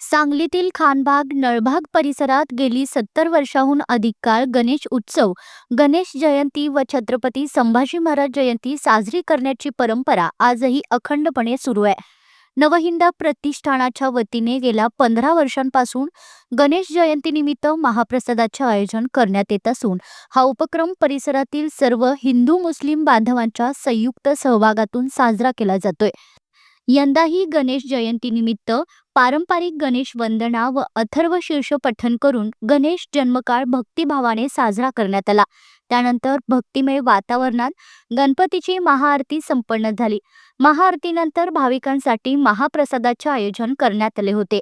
सांगलीतील खानबाग नळभाग परिसरात गेली 70 वर्षांहून अधिक काळ गणेश उत्सव, गणेश जयंती व छत्रपती संभाजी महाराज जयंती साजरी करण्याची परंपरा आजही अखंडपणे सुरू आहे. नवहिंद प्रतिष्ठानाच्या वतीने गेल्या 15 वर्षांपासून गणेश जयंतीनिमित्त महाप्रसादाचे आयोजन करण्यात येत असून हा उपक्रम परिसरातील सर्व हिंदू मुस्लिम बांधवांच्या संयुक्त सहभागातून साजरा केला जातोय. यंदाही गणेश जयंतीनिमित्त पारंपरिक गणेश वंदना व अथर्व शीर्ष पठण करून गणेश जन्मकाळ भक्तिभावाने साजरा करण्यात आला. त्यानंतर भक्तिमय वातावरणात गणपतीची महाआरती संपन्न झाली. महाआरतीनंतर भाविकांसाठी महाप्रसादाचे आयोजन करण्यात आले होते.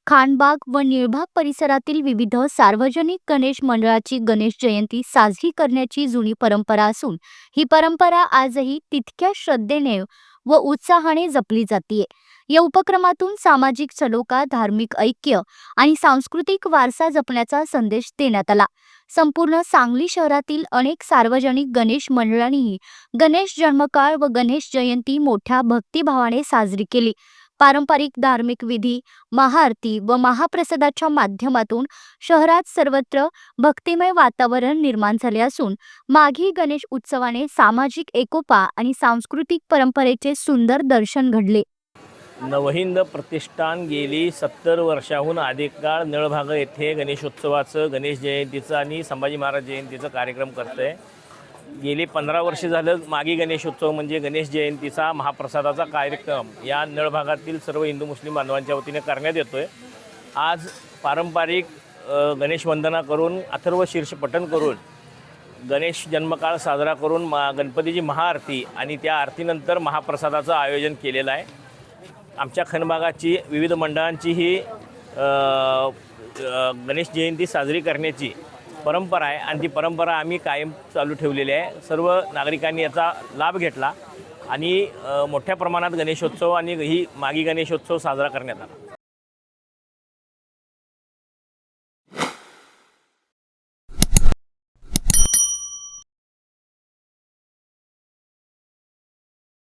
खानबाग व निळभाग परिसरातील विविध सार्वजनिक गणेश मंडळाची गणेश जयंती साजरी करण्याची जुनी परंपरा असून ही परंपरा आजही तितक्या श्रद्धेने व उत्साहाने जपली जाते. या उपक्रमातून सामाजिक सलोखा, धार्मिक ऐक्य आणि सांस्कृतिक वारसा जपण्याचा संदेश देण्यात आला. संपूर्ण सांगली शहरातील अनेक सार्वजनिक गणेश मंडळांनीही गणेश जन्मकाळ व गणेश जयंती मोठ्या भक्तिभावाने साजरी केली. पारंपरिक धार्मिक विधी, महाआरती व महाप्रसादाच्या माध्यमातून शहरात सर्वत्र भक्तिमय वातावरण निर्माण झाले असून माघी गणेश उत्सवाने सामाजिक एकोपा आणि सांस्कृतिक परंपरेचे सुंदर दर्शन घडले. नवहिंद प्रतिष्ठान गेली 70 वर्षाहून अधिक काळ नळभाग येथे गणेशोत्सवाचं, गणेश जयंतीचं आणि संभाजी महाराज जयंतीचं कार्यक्रम करते. गेली 15 वर्षे झालं मागी गणेशोत्सव म्हणजे गणेश जयंतीचा महाप्रसादाचा कार्यक्रम या नळभागातील सर्व हिंदू मुस्लिम बांधवांच्या वतीने करण्यात येतोय. आज पारंपरिक गणेश वंदना करून, अथर्व शीर्ष पठण करून, गणेश जन्मकाळ साजरा करून गणपतीची महाआरती आणि त्या आरतीनंतर महाप्रसादाचं आयोजन केलेलं आहे. आमच्या खनबागाची विविध मंडळांची ही गणेश जयंती साजरी करण्याची परंपरा आहे आणि ती परंपरा आम्ही कायम चालू ठेवलेली आहे. सर्व नागरिकांनी याचा लाभ घेतला आणि मोठ्या प्रमाणात गणेशोत्सव आणि ही मागी गणेशोत्सव साजरा करण्यात आला.